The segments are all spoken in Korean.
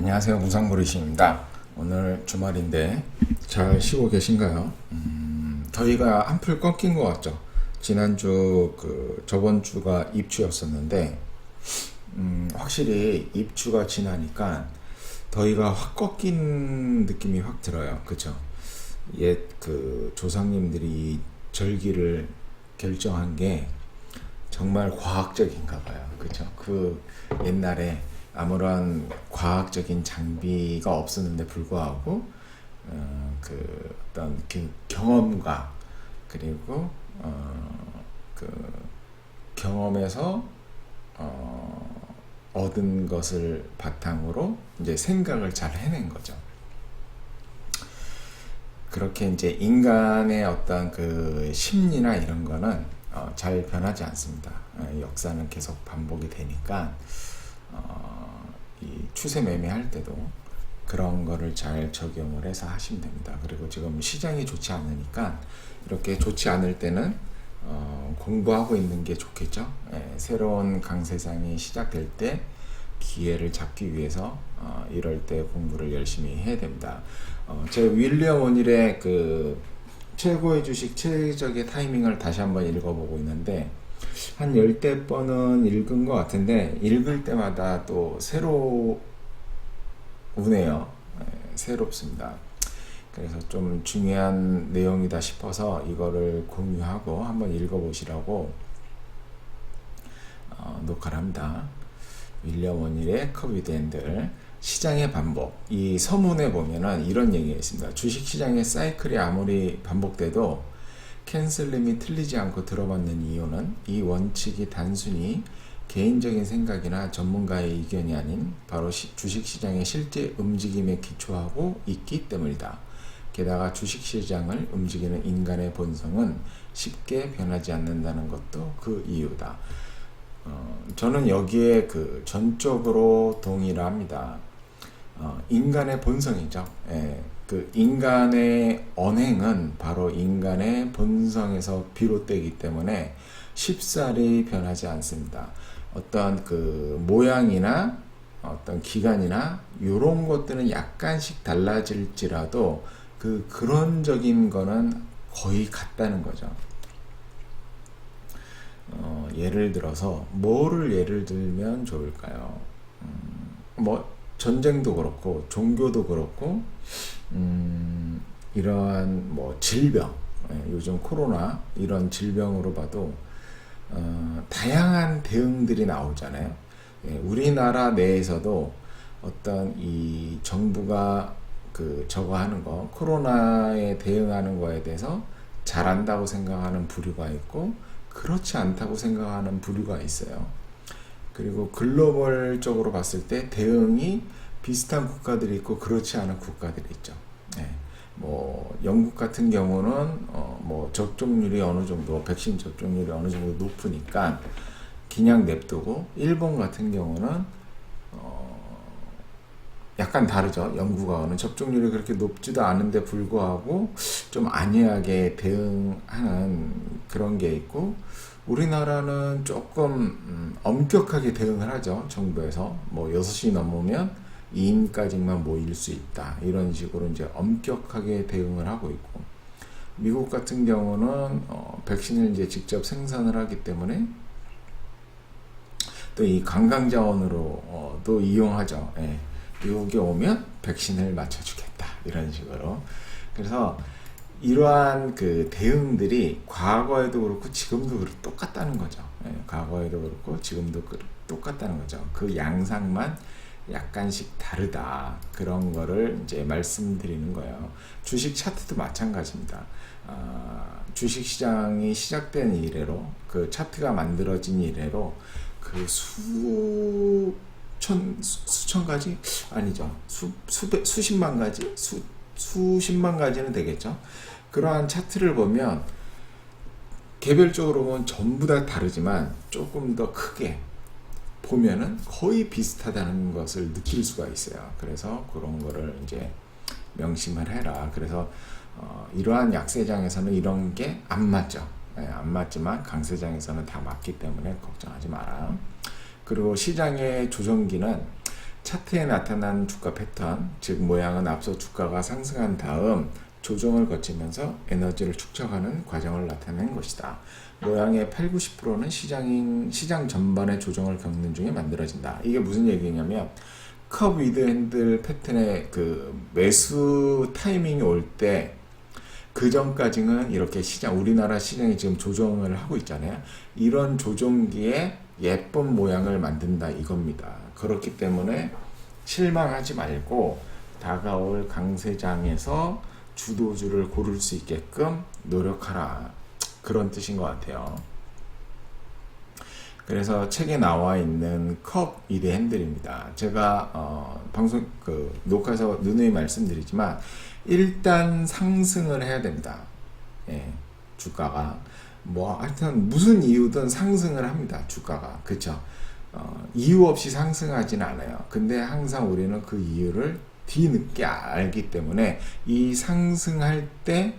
안녕하세요. 무상무리시입니다. 오늘 주말인데 잘 쉬고 계신가요? 더위가 한풀 꺾인 것 같죠? 지난주 저번 주가 입추였었는데 확실히 입추가 지나니까 더위가 확 꺾인 느낌이 확 들어요. 그쵸? 옛 조상님들이 절기를 결정한 게 정말 과학적인가 봐요. 그쵸? 옛날에 아무런 과학적인 장비가 없었는데 불구하고 어떤 경험과 그리고 경험에서 얻은 것을 바탕으로 이제 생각을 잘 해낸 거죠. 그렇게 이제 인간의 어떤 심리나 이런 거는 잘 변하지 않습니다. 역사는 계속 반복이 되니까 이 추세 매매할 때도 그런 거를 잘 적용을 해서 하시면 됩니다. 그리고 지금 시장이 좋지 않으니까 이렇게 좋지 않을 때는 공부하고 있는 게 좋겠죠. 새로운 강세장이 시작될 때 기회를 잡기 위해서 이럴 때 공부를 열심히 해야 됩니다. 제가 윌리엄 오닐의 최고의 주식 최적의 타이밍을 다시 한번 읽어보고 있는데 한 10대 번은 읽은 것 같은데 읽을 때마다 또 새로우네요. 새롭습니다. 그래서 좀 중요한 내용이다 싶어서 이거를 공유하고 한번 읽어보시라고 녹화를 합니다. 윌리엄 오닐의 커비드 핸들 시장의 반복. 이 서문에 보면은 이런 얘기가 있습니다. 주식시장의 사이클이 아무리 반복돼도 캔슬림이 틀리지 않고 들어맞는 이유는 이 원칙이 단순히 개인적인 생각이나 전문가의 의견이 아닌 바로 주식시장의 실제 움직임에 기초하고 있기 때문이다. 게다가 주식시장을 움직이는 인간의 본성은 쉽게 변하지 않는다는 것도 그 이유다. 저는 여기에 전적으로 동의를 합니다. 인간의 본성이죠. 인간의 언행은 바로 인간의 본성에서 비롯되기 때문에 쉽사리 변하지 않습니다. 어떤 모양이나 어떤 기간이나 이런 것들은 약간씩 달라질지라도 근원적인 거는 거의 같다는 거죠. 예를 들어서 뭐를 예를 들면 좋을까요? 전쟁도 그렇고 종교도 그렇고 이러한 질병, 요즘 코로나 이런 질병으로 봐도 다양한 대응들이 나오잖아요. 우리나라 내에서도 어떤 이 정부가 저거 하는 거 코로나에 대응하는 거에 대해서 잘한다고 생각하는 부류가 있고 그렇지 않다고 생각하는 부류가 있어요. 그리고 글로벌적으로 봤을 때 대응이 비슷한 국가들이 있고 그렇지 않은 국가들이 있죠. 영국 같은 경우는 접종률이 어느 정도 백신 접종률이 어느 정도 높으니까 그냥 냅두고 일본 같은 경우는 약간 다르죠. 영국하고는 접종률이 그렇게 높지도 않은데 불구하고 좀 안이하게 대응하는 그런 게 있고 우리나라는 조금 엄격하게 대응을 하죠. 정부에서 6시 넘으면 2인까지만 모일 수 있다. 이런 식으로 이제 엄격하게 대응을 하고 있고 미국 같은 경우는 백신을 이제 직접 생산을 하기 때문에 또 이 관광 자원으로 또 이용하죠. 미국에 오면 백신을 맞춰주겠다. 이런 식으로. 그래서 이러한 대응들이 과거에도 그렇고 지금도 똑같다는 거죠. 과거에도 그렇고 지금도 똑같다는 거죠. 그 양상만 약간씩 다르다. 그런 거를 이제 말씀드리는 거예요. 주식 차트도 마찬가지입니다. 주식 시장이 시작된 이래로 차트가 만들어진 이래로 수천 가지? 아니죠. 수십만 가지? 수십만 가지는 되겠죠. 그러한 차트를 보면 개별적으로 보면 전부 다 다르지만 조금 더 크게 보면은 거의 비슷하다는 것을 느낄 수가 있어요. 그래서 그런 거를 이제 명심을 해라. 그래서 이러한 약세장에서는 이런 게 안 맞죠. 안 맞지만 강세장에서는 다 맞기 때문에 걱정하지 마라. 그리고 시장의 조정기는 차트에 나타난 주가 패턴, 즉 모양은 앞서 주가가 상승한 다음 조정을 거치면서 에너지를 축적하는 과정을 나타낸 것이다. 모양의 8, 90%는 시장 전반의 조정을 겪는 중에 만들어진다. 이게 무슨 얘기냐면 컵 위드 핸들 패턴의 그 매수 타이밍이 올 때 그 전까지는 이렇게 우리나라 시장이 지금 조정을 하고 있잖아요. 이런 조정기에 예쁜 모양을 만든다 이겁니다. 그렇기 때문에 실망하지 말고 다가올 강세장에서 주도주를 고를 수 있게끔 노력하라. 그런 뜻인 것 같아요. 그래서 책에 나와 있는 컵 위드 핸들입니다. 제가 방송 녹화에서 누누이 말씀드리지만 일단 상승을 해야 됩니다. 예, 주가가 하여튼 무슨 이유든 상승을 합니다. 주가가 그쵸? 이유 없이 상승하진 않아요. 근데 항상 우리는 그 이유를 뒤늦게 알기 때문에 이 상승할 때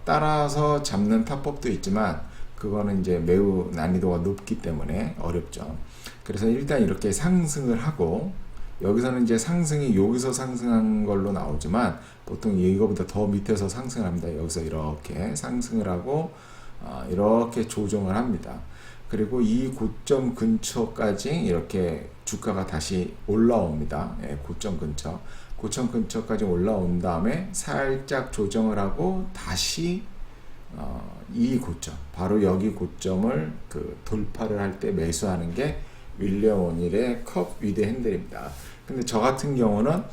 따라서 잡는 타법도 있지만 그거는 이제 매우 난이도가 높기 때문에 어렵죠. 그래서 일단 이렇게 상승을 하고 여기서는 이제 상승이 여기서 상승한 걸로 나오지만 보통 이거보다 더 밑에서 상승을 합니다. 여기서 이렇게 상승을 하고 이렇게 조정을 합니다. 그리고 이 고점 근처까지 이렇게 주가가 다시 올라옵니다. 예, 고점 근처까지 올라온 다음에 살짝 조정을 하고 다시 이 고점, 바로 여기 고점을 돌파를 할 때 매수하는 게 윌리엄 오닐의 컵 위드 핸들입니다. 근데 저 같은 경우는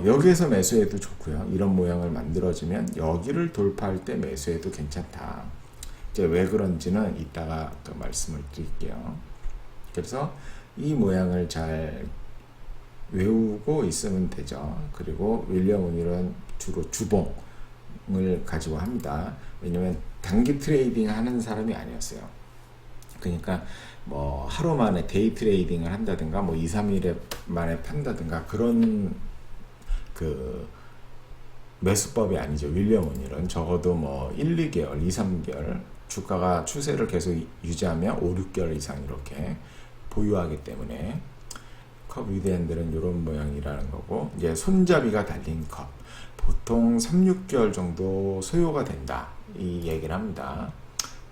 여기에서 매수해도 좋고요. 이런 모양을 만들어지면 여기를 돌파할 때 매수해도 괜찮다. 이제 왜 그런지는 이따가 또 말씀을 드릴게요. 그래서 이 모양을 잘 외우고 있으면 되죠. 그리고 윌리엄 오닐은 주로 주봉을 가지고 합니다. 왜냐면 단기 트레이딩 하는 사람이 아니었어요. 그러니까 하루 만에 데이 트레이딩을 한다든가 2, 3일 만에 판다든가 그런 매수법이 아니죠. 윌리엄 오닐은 적어도 1, 2개월, 2, 3개월 주가가 추세를 계속 유지하면 5, 6개월 이상 이렇게 보유하기 때문에 컵 위드 핸들은 이런 모양이라는 거고, 이제 손잡이가 달린 컵 보통 3, 6개월 정도 소요가 된다 이 얘기를 합니다.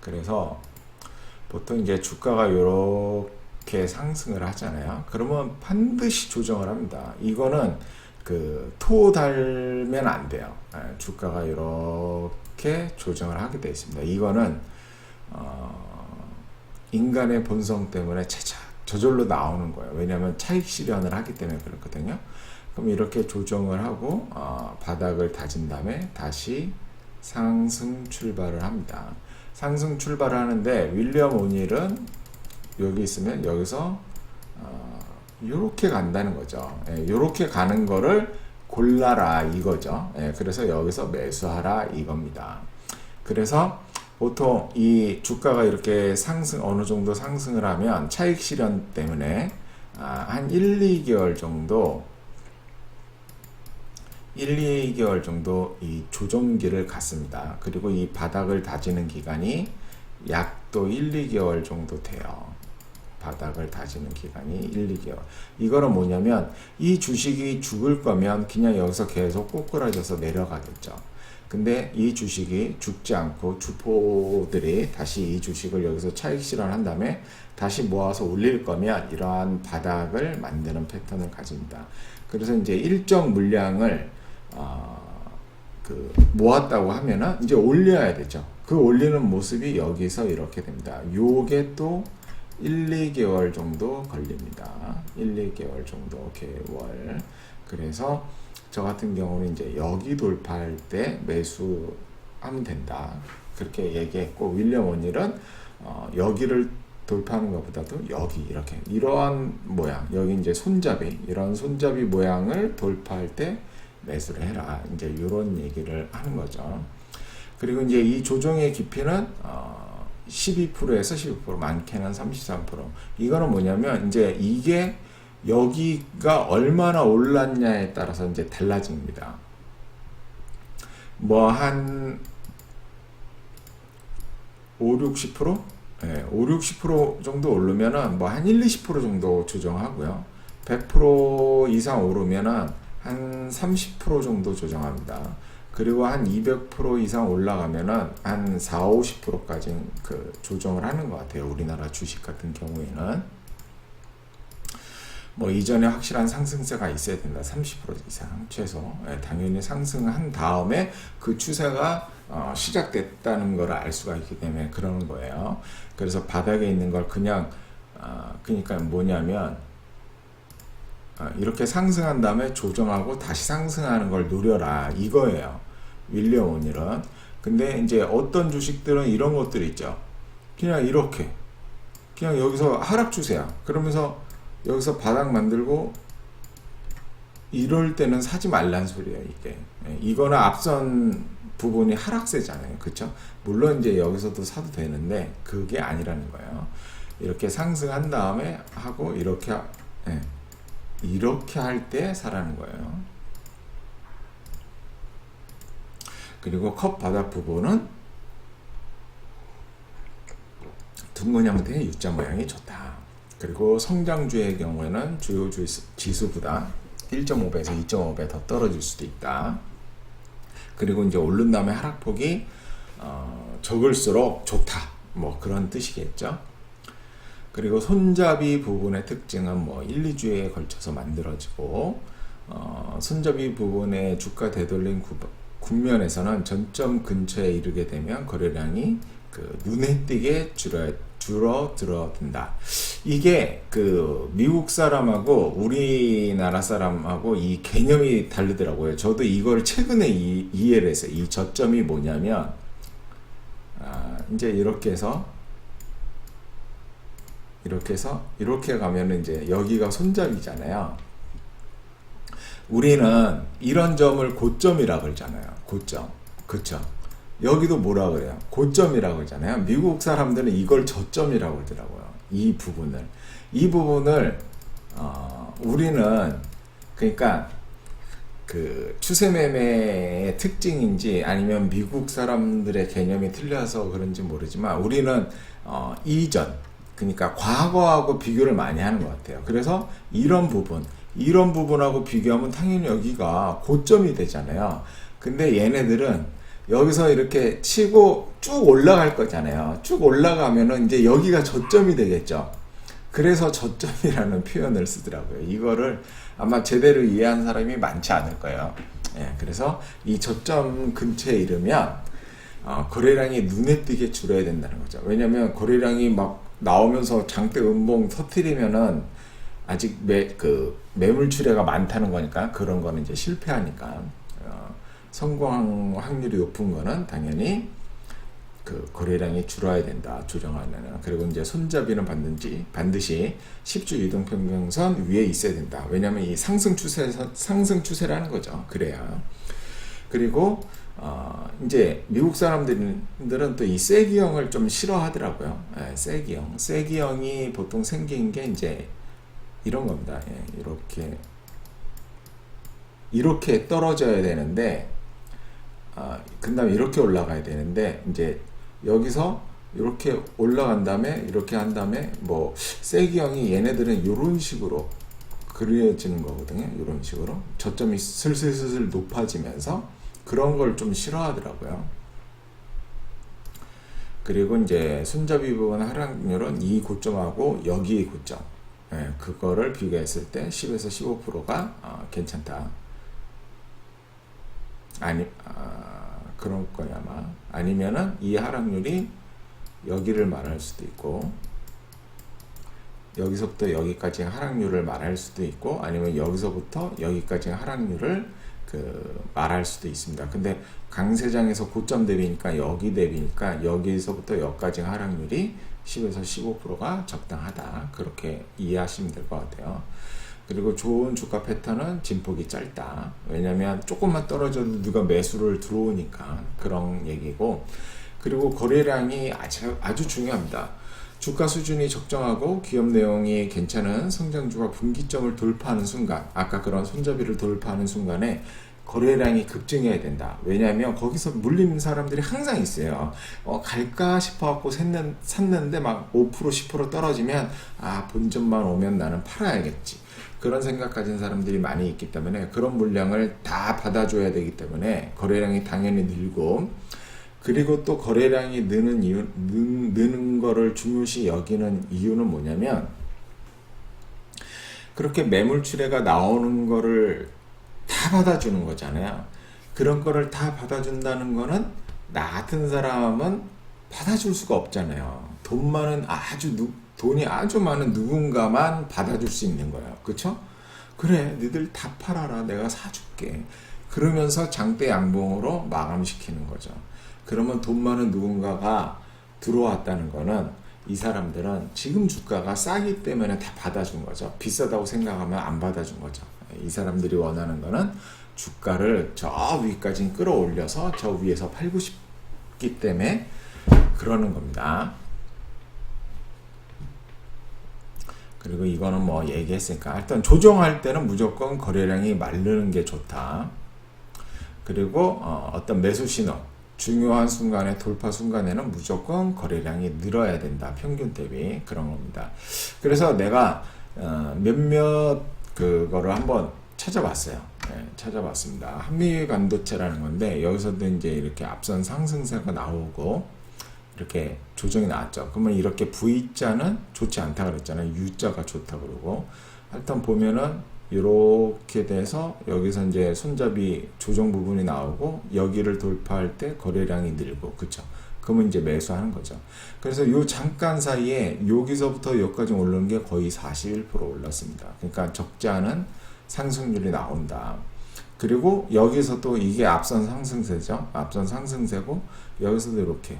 그래서 보통 이제 주가가 이렇게 상승을 하잖아요. 그러면 반드시 조정을 합니다. 이거는 토 달면 안 돼요. 주가가 이렇게 조정을 하게 되어 있습니다. 이거는 인간의 본성 때문에 저절로 나오는 거예요. 왜냐하면 차익 실현을 하기 때문에 그렇거든요. 그럼 이렇게 조정을 하고 바닥을 다진 다음에 다시 상승 출발을 합니다. 상승 출발을 하는데 윌리엄 오닐은 여기 있으면 여기서 요렇게 간다는 거죠. 요렇게 가는 거를 골라라 이거죠. 그래서 여기서 매수하라 이겁니다. 그래서 보통 이 주가가 이렇게 어느 정도 상승을 하면 차익 실현 때문에 한 1, 2개월 정도 이 조정기를 갖습니다. 그리고 이 바닥을 다지는 기간이 약 또 1, 2개월 정도 돼요. 바닥을 다지는 기간이 1, 2개월. 이거는 뭐냐면 이 주식이 죽을 거면 그냥 여기서 계속 꼬꾸라져서 내려가겠죠. 근데 이 주식이 죽지 않고 주포들이 다시 이 주식을 여기서 차익 실현한 다음에 다시 모아서 올릴 거면 이러한 바닥을 만드는 패턴을 가집니다. 그래서 이제 일정 물량을 모았다고 하면은 이제 올려야 되죠. 그 올리는 모습이 여기서 이렇게 됩니다. 요게 또 1, 2개월 정도 걸립니다. 1, 2개월 정도 개월. 그래서 저 같은 경우는 이제 여기 돌파할 때 매수하면 된다. 그렇게 얘기했고, 윌리엄 오닐은 여기를 돌파하는 것보다도 여기 이렇게 이러한 모양, 여기 이제 이런 손잡이 모양을 돌파할 때 매수를 해라. 이제 이런 얘기를 하는 거죠. 그리고 이제 이 조정의 깊이는 12%에서 15%, 많게는 33%. 이거는 뭐냐면 이제 이게 여기가 얼마나 올랐냐에 따라서 이제 달라집니다. 한 5, 60%? 네, 5, 60% 정도 오르면은 한 1, 20% 정도 조정하고요. 100% 이상 오르면은 한 30% 정도 조정합니다. 그리고 한 200% 이상 올라가면은 한 4, 50%까지 그 조정을 하는 것 같아요. 우리나라 주식 같은 경우에는. 뭐 이전에 확실한 상승세가 있어야 된다. 30% 이상 최소. 당연히 상승한 다음에 그 추세가 시작됐다는 걸 알 수가 있기 때문에 그러는 거예요. 그래서 바닥에 있는 걸 그냥 그러니까 뭐냐면 이렇게 상승한 다음에 조정하고 다시 상승하는 걸 노려라 이거예요. 윌리엄 오닐은. 근데 이제 어떤 주식들은 이런 것들이 있죠. 그냥 이렇게 그냥 여기서 하락 추세야. 그러면서 여기서 바닥 만들고 이럴 때는 사지 말란 소리예요. 이게 이거는 앞선 부분이 하락세잖아요. 그쵸? 물론 이제 여기서도 사도 되는데 그게 아니라는 거예요. 이렇게 상승한 다음에 하고 이렇게 이렇게 할 때 사라는 거예요. 그리고 컵 바닥 부분은 둥근 형태의 U자 모양이 좋다. 그리고 성장주의 경우에는 주요 지수보다 1.5배에서 2.5배 더 떨어질 수도 있다. 그리고 이제 오른 다음에 하락폭이 적을수록 좋다. 뭐 그런 뜻이겠죠. 그리고 손잡이 부분의 특징은 뭐 1, 2주에 걸쳐서 만들어지고 손잡이 부분의 주가 되돌림 국면에서는 전점 근처에 이르게 되면 거래량이 그 눈에 띄게 줄어든다. 이게 그 미국 사람하고 우리나라 사람하고 이 개념이 다르더라고요. 저도 이걸 최근에 이해를 했어요. 이 저점이 뭐냐면 이제 이렇게 해서 이렇게 가면은 이제 여기가 손잡이잖아요. 우리는 이런 점을 고점이라 그러잖아요. 고점. 그쵸? 여기도 뭐라 그래요? 고점이라고 그러잖아요. 미국 사람들은 이걸 저점이라고 그러더라고요. 이 부분을 우리는 그러니까 그 추세 매매의 특징인지 아니면 미국 사람들의 개념이 틀려서 그런지 모르지만 우리는 이전 그러니까 과거하고 비교를 많이 하는 것 같아요. 그래서 이런 부분하고 비교하면 당연히 여기가 고점이 되잖아요. 근데 얘네들은 여기서 이렇게 치고 쭉 올라갈 거잖아요. 쭉 올라가면은 이제 여기가 저점이 되겠죠. 그래서 저점이라는 표현을 쓰더라고요. 이거를 아마 제대로 이해한 사람이 많지 않을 거예요. 그래서 이 저점 근처에 이르면 거래량이 눈에 띄게 줄어야 된다는 거죠. 왜냐면 거래량이 막 나오면서 장대 음봉 터트리면은 아직 매물 출회가 많다는 거니까 그런 거는 이제 실패하니까 성공 확률이 높은 거는 당연히 그 거래량이 줄어야 된다. 조정하려면. 그리고 이제 손잡이는 반드시 10주 이동평균선 위에 있어야 된다. 왜냐면 이 상승 추세라는 거죠. 그래야. 그리고 이제 미국 사람들은 또 이 세기형을 좀 싫어하더라고요. 세기형이 보통 생긴 게 이제 이런 겁니다. 이렇게 떨어져야 되는데 그 다음에 이렇게 올라가야 되는데 이제 여기서 이렇게 올라간 다음에 이렇게 한 다음에 뭐 세기형이 얘네들은 이런 식으로 그려지는 거거든요. 이런 식으로 저점이 슬슬 높아지면서 그런 걸 좀 싫어하더라고요. 그리고 이제 손잡이 부분 하락률은 이 고점하고 여기의 고점 그거를 비교했을 때 10에서 15%가 괜찮다. 그런 거야 아마. 아니면은 이 하락률이 여기를 말할 수도 있고 여기서부터 여기까지 하락률을 말할 수도 있고 아니면 여기서부터 여기까지 하락률을 말할 수도 있습니다. 근데 강세장에서 고점 대비니까 여기 대비니까 여기서부터 여기까지 하락률이 10에서 15%가 적당하다. 그렇게 이해하시면 될 것 같아요. 그리고 좋은 주가 패턴은 진폭이 짧다. 왜냐면 조금만 떨어져도 누가 매수를 들어오니까 그런 얘기고. 그리고 거래량이 아주 중요합니다. 주가 수준이 적정하고 기업 내용이 괜찮은 성장주가 분기점을 돌파하는 순간, 아까 그런 손잡이를 돌파하는 순간에 거래량이 급증해야 된다. 왜냐하면 거기서 물린 사람들이 항상 있어요. 갈까 싶어갖고 샀는데 막 5% 10% 떨어지면 본전만 오면 나는 팔아야겠지. 그런 생각 가진 사람들이 많이 있기 때문에 그런 물량을 다 받아줘야 되기 때문에 거래량이 당연히 늘고, 그리고 또 거래량이 느는 거를 중요시 여기는 이유는 뭐냐면, 그렇게 매물출회가 나오는 거를 다 받아주는 거잖아요. 그런 거를 다 받아준다는 거는 나 같은 사람은 받아줄 수가 없잖아요. 돈이 아주 많은 누군가만 받아줄 수 있는 거예요. 그쵸? 그래, 니들 다 팔아라. 내가 사줄게. 그러면서 장대 양봉으로 마감시키는 거죠. 그러면 돈 많은 누군가가 들어왔다는 거는 이 사람들은 지금 주가가 싸기 때문에 다 받아준 거죠. 비싸다고 생각하면 안 받아준 거죠. 이 사람들이 원하는 거는 주가를 저 위까지 끌어올려서 저 위에서 팔고 싶기 때문에 그러는 겁니다. 그리고 이거는 뭐 얘기했으니까 일단 조정할 때는 무조건 거래량이 마르는 게 좋다. 그리고 어떤 매수 신호, 중요한 순간에 돌파 순간에는 무조건 거래량이 늘어야 된다. 평균 대비 그런 겁니다. 그래서 내가 몇몇 그거를 한번 찾아봤어요. 네, 찾아봤습니다. 한미 반도체라는 건데 여기서도 이제 이렇게 앞선 상승세가 나오고 이렇게 조정이 나왔죠. 그러면 이렇게 V자는 좋지 않다 그랬잖아요. U자가 좋다 그러고, 일단 보면은 이렇게 돼서 여기서 이제 손잡이 조정 부분이 나오고 여기를 돌파할 때 거래량이 늘고, 그쵸? 그러면 이제 매수하는 거죠. 그래서 요 잠깐 사이에 여기서부터 여기까지 오르는 게 거의 41% 올랐습니다. 그러니까 적지 않은 상승률이 나온다. 그리고 여기서도 이게 앞선 상승세죠. 앞선 상승세고 여기서도 이렇게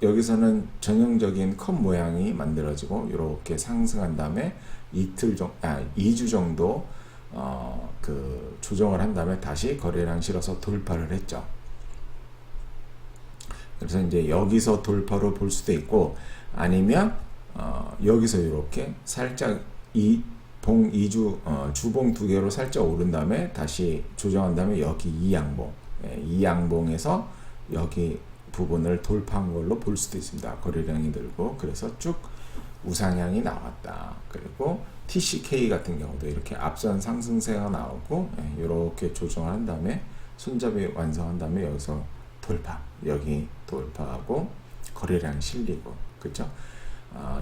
여기서는 전형적인 컵 모양이 만들어지고 이렇게 상승한 다음에 2주 정도 그 조정을 한 다음에 다시 거래량 실어서 돌파를 했죠. 그래서 이제 여기서 돌파로 볼 수도 있고, 아니면 여기서 이렇게 살짝 주봉 두 개로 살짝 오른 다음에 다시 조정한 다음에 여기 이 양봉에서 여기 부분을 돌파한 걸로 볼 수도 있습니다. 거래량이 늘고, 그래서 쭉 우상향이 나왔다. 그리고 TCK 같은 경우도 이렇게 앞선 상승세가 나오고 이렇게 조정을 한 다음에 손잡이 완성한 다음에 여기서 돌파, 여기 돌파하고 거래량 실리고, 그죠?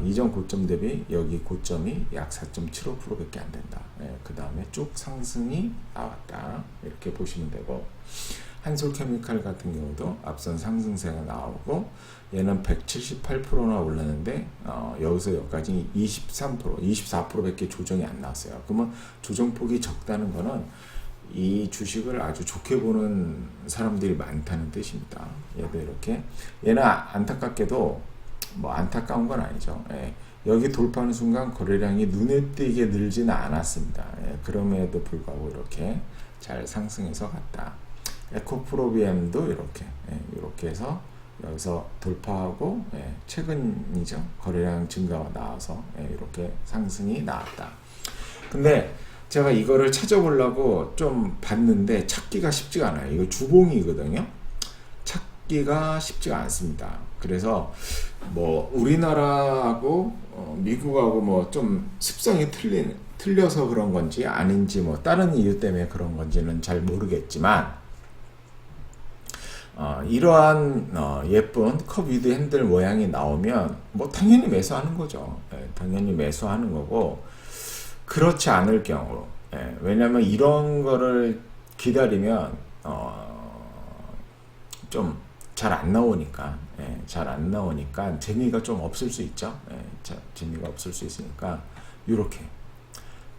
이전 고점 대비 여기 고점이 약 4.75%밖에 안 된다. 그 다음에 쭉 상승이 나왔다. 이렇게 보시면 되고, 한솔케미칼 같은 경우도 앞선 상승세가 나오고 얘는 178%나 올랐는데 여기서 여기까지 23%, 24%밖에 조정이 안 나왔어요. 그러면 조정폭이 적다는 거는 이 주식을 아주 좋게 보는 사람들이 많다는 뜻입니다. 얘도 이렇게, 얘는 안타깝게도 뭐 안타까운 건 아니죠. 여기 돌파하는 순간 거래량이 눈에 띄게 늘지는 않았습니다. 그럼에도 불구하고 이렇게 잘 상승해서 갔다. 에코프로비엠도 이렇게 해서 여기서 돌파하고 최근이죠. 거래량 증가가 나와서 이렇게 상승이 나왔다. 근데 제가 이거를 찾아보려고 좀 봤는데 찾기가 쉽지가 않아요. 이거 주봉이거든요. 찾기가 쉽지가 않습니다. 그래서 뭐 우리나라하고 미국하고 뭐 좀 습성이 틀려서 그런 건지 아닌지 뭐 다른 이유 때문에 그런 건지는 잘 모르겠지만, 이러한 예쁜 컵 위드 핸들 모양이 나오면 뭐 당연히 매수하는 거죠. 당연히 매수하는 거고, 그렇지 않을 경우, 왜냐면 이런 거를 기다리면 좀 잘 안 나오니까, 잘 안 나오니까 재미가 좀 없을 수 있죠. 재미가 없을 수 있으니까 이렇게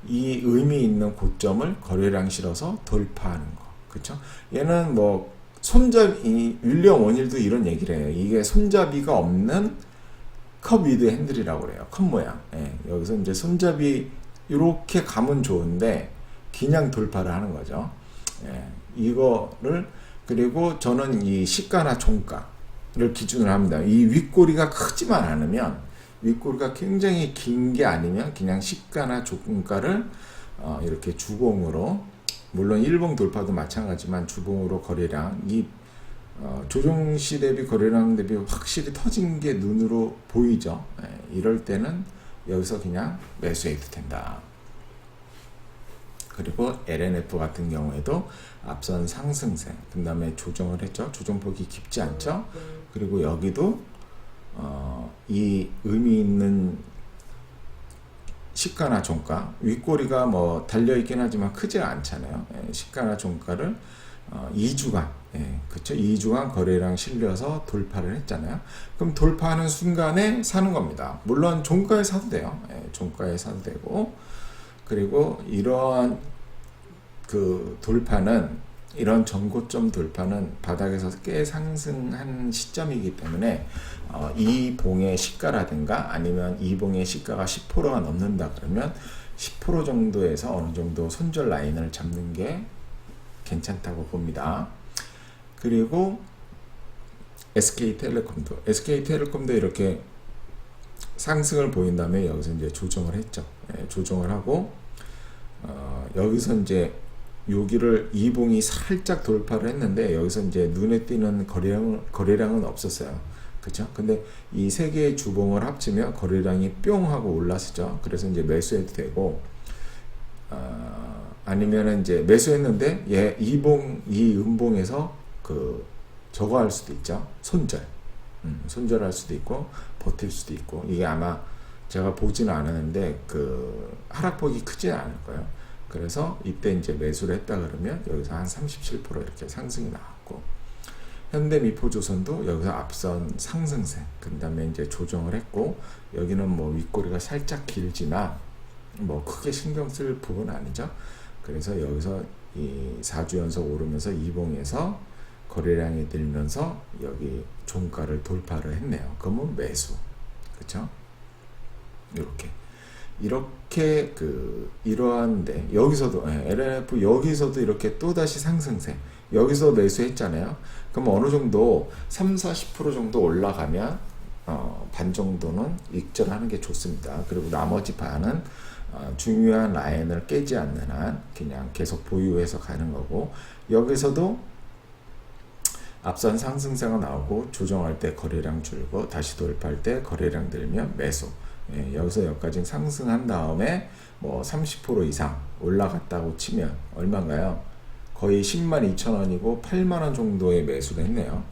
이 의미 있는 고점을 거래량 실어서 돌파하는 거, 그렇죠? 얘는 뭐 손잡이, 윌리엄 오닐도 이런 얘기를 해요. 이게 손잡이가 없는 컵 위드 핸들이라고 그래요. 컵 모양. 여기서 이제 손잡이 이렇게 가면 좋은데 그냥 돌파를 하는 거죠. 이거를, 그리고 저는 이 시가나 종가를 기준으로 합니다. 이 윗꼬리가 크지만 않으면 윗꼬리가 굉장히 긴 게 아니면 그냥 시가나 종가를 이렇게 주봉으로, 물론 일봉 돌파도 마찬가지만 주봉으로 거래량, 조정시 대비 거래량 대비 확실히 터진 게 눈으로 보이죠. 이럴 때는 여기서 그냥 매수해도 된다. 그리고 LNF 같은 경우에도 앞선 상승세, 그 다음에 조정을 했죠. 조정폭이 깊지 않죠. 그리고 여기도 이 의미 있는 시가나 종가, 윗꼬리가 뭐 달려있긴 하지만 크지 않잖아요. 시가나 종가를 2주간, 그쵸? 2주간 거래량 실려서 돌파를 했잖아요. 그럼 돌파하는 순간에 사는 겁니다. 물론 종가에 사도 돼요. 종가에 사도 되고, 그리고 이러한 그 돌파는, 이런 전고점 돌파는 바닥에서 꽤 상승한 시점이기 때문에 이 봉의 시가라든가 아니면 이 봉의 시가가 10%가 넘는다 그러면 10% 정도에서 어느 정도 손절 라인을 잡는 게 괜찮다고 봅니다. 그리고 SK텔레콤도 이렇게 상승을 보인 다음에 여기서 이제 조정을 했죠. 조정을 하고 여기서 이제 여기를 이봉이 살짝 돌파를 했는데 여기서 이제 눈에 띄는 거래량은 없었어요. 그쵸? 근데 이 세 개의 주봉을 합치면 거래량이 뿅 하고 올랐었죠. 그래서 이제 매수해도 되고, 아니면은 이제 매수했는데 이 음봉에서 저거 할 수도 있죠. 손절할 수도 있고 버틸 수도 있고. 이게 아마 제가 보지는 않았는데 하락폭이 크지 않을 거예요. 그래서 이때 이제 매수를 했다 그러면 여기서 한 37% 이렇게 상승이 나왔고, 현대미포조선도 여기서 앞선 상승세, 그 다음에 이제 조정을 했고, 여기는 뭐 윗꼬리가 살짝 길지만 뭐 크게 신경 쓸 부분은 아니죠. 그래서 여기서 이 4주 연속 오르면서 이봉에서 거래량이 늘면서 여기 종가를 돌파를 했네요. 그러면 매수, 그렇죠? 이렇게 이러한데 여기서도 LNF 여기서도 이렇게 또다시 상승세, 여기서 매수했잖아요. 그럼 어느 정도 30-40% 정도 올라가면 반 정도는 익절하는 게 좋습니다. 그리고 나머지 반은 중요한 라인을 깨지 않는 한 그냥 계속 보유해서 가는 거고, 여기서도 앞선 상승세가 나오고 조정할 때 거래량 줄고 다시 돌파할 때 거래량 늘면 매수. 여기서 여기까지 상승한 다음에 뭐 30% 이상 올라갔다고 치면 얼마인가요? 거의 102,000원이고 8만원 정도의 매수를 했네요.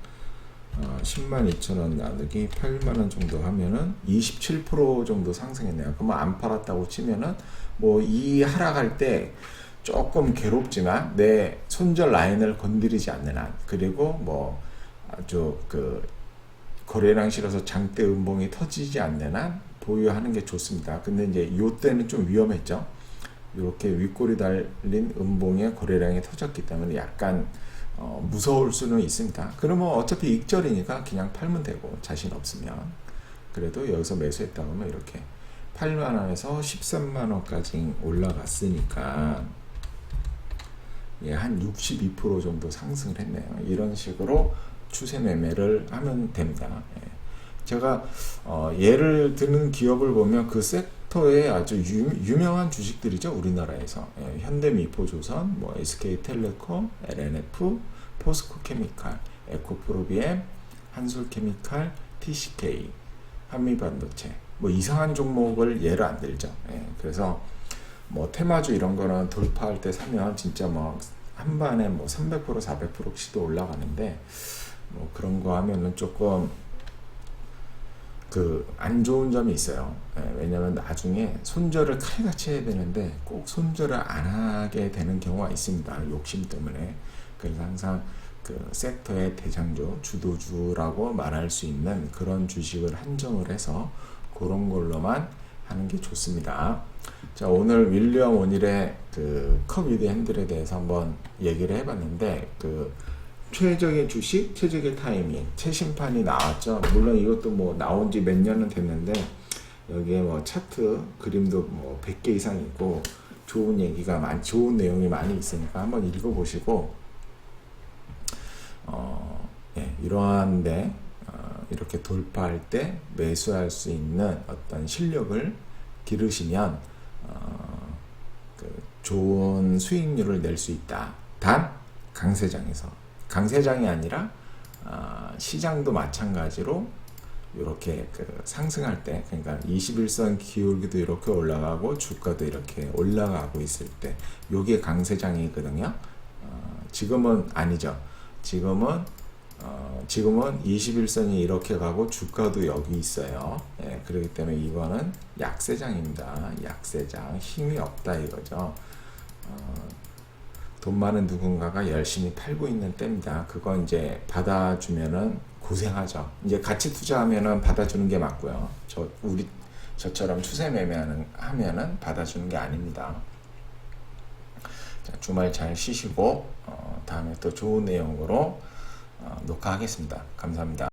102,000원 나누기 8만원 정도 하면은 27% 정도 상승했네요. 그러면 안 팔았다고 치면은 뭐 이 하락할 때 조금 괴롭지만 내 손절 라인을 건드리지 않는 한, 그리고 뭐 아주 거래량 실어서 장대 음봉이 터지지 않는 한 보유하는 게 좋습니다. 근데 이제 요때는 좀 위험했죠. 이렇게 윗꼬리 달린 음봉에 거래량이 터졌기 때문에 약간 무서울 수는 있습니다. 그러면 어차피 익절이니까 그냥 팔면 되고, 자신 없으면. 그래도 여기서 매수했다 보면 이렇게 8만원에서 13만원까지 올라갔으니까 한 62% 정도 상승을 했네요. 이런 식으로 추세 매매를 하면 됩니다. 제가 예를 드는 기업을 보면 그 섹터에 아주 유명한 주식들이죠. 우리나라에서 현대미포조선, 뭐 SK텔레콤, LNF, 포스코케미칼, 에코프로비엠, 한솔케미칼, TCK, 한미반도체, 뭐 이상한 종목을 예를 안 들죠. 그래서 뭐 테마주 이런 거는 돌파할 때 사면 진짜 뭐 한 반에 뭐 300% 400%씩도 올라가는데, 뭐 그런 거 하면은 조금 안 좋은 점이 있어요. 왜냐면 나중에 손절을 칼같이 해야 되는데 꼭 손절을 안 하게 되는 경우가 있습니다. 욕심 때문에. 그래서 항상 섹터의 대장주, 주도주라고 말할 수 있는 그런 주식을 한정을 해서 그런 걸로만 하는 게 좋습니다. 자, 오늘 윌리엄 오닐의 컵 위드 핸들에 대해서 한번 얘기를 해봤는데, 최적의 주식, 최적의 타이밍, 최신판이 나왔죠. 물론 이것도 뭐 나온 지 몇 년은 됐는데, 여기에 뭐 차트, 그림도 뭐 100개 이상 있고, 좋은 내용이 많이 있으니까 한번 읽어보시고, 이러한데, 이렇게 돌파할 때 매수할 수 있는 어떤 실력을 기르시면 좋은 수익률을 낼 수 있다. 단 강세장에서, 강세장이 아니라 시장도 마찬가지로 이렇게 상승할 때, 그러니까 21선 기울기도 이렇게 올라가고 주가도 이렇게 올라가고 있을 때, 요게 강세장이거든요. 지금은 아니죠. 지금은 21선이 이렇게 가고 주가도 여기 있어요. 예, 그렇기 때문에 이거는 약세장입니다. 약세장, 힘이 없다 이거죠. 돈 많은 누군가가 열심히 팔고 있는 때입니다. 그거 이제 받아주면은 고생하죠. 이제 같이 투자하면은 받아주는 게 맞고요. 저처럼 추세 매매하면은 받아주는 게 아닙니다. 자, 주말 잘 쉬시고 다음에 또 좋은 내용으로 녹화하겠습니다. 감사합니다.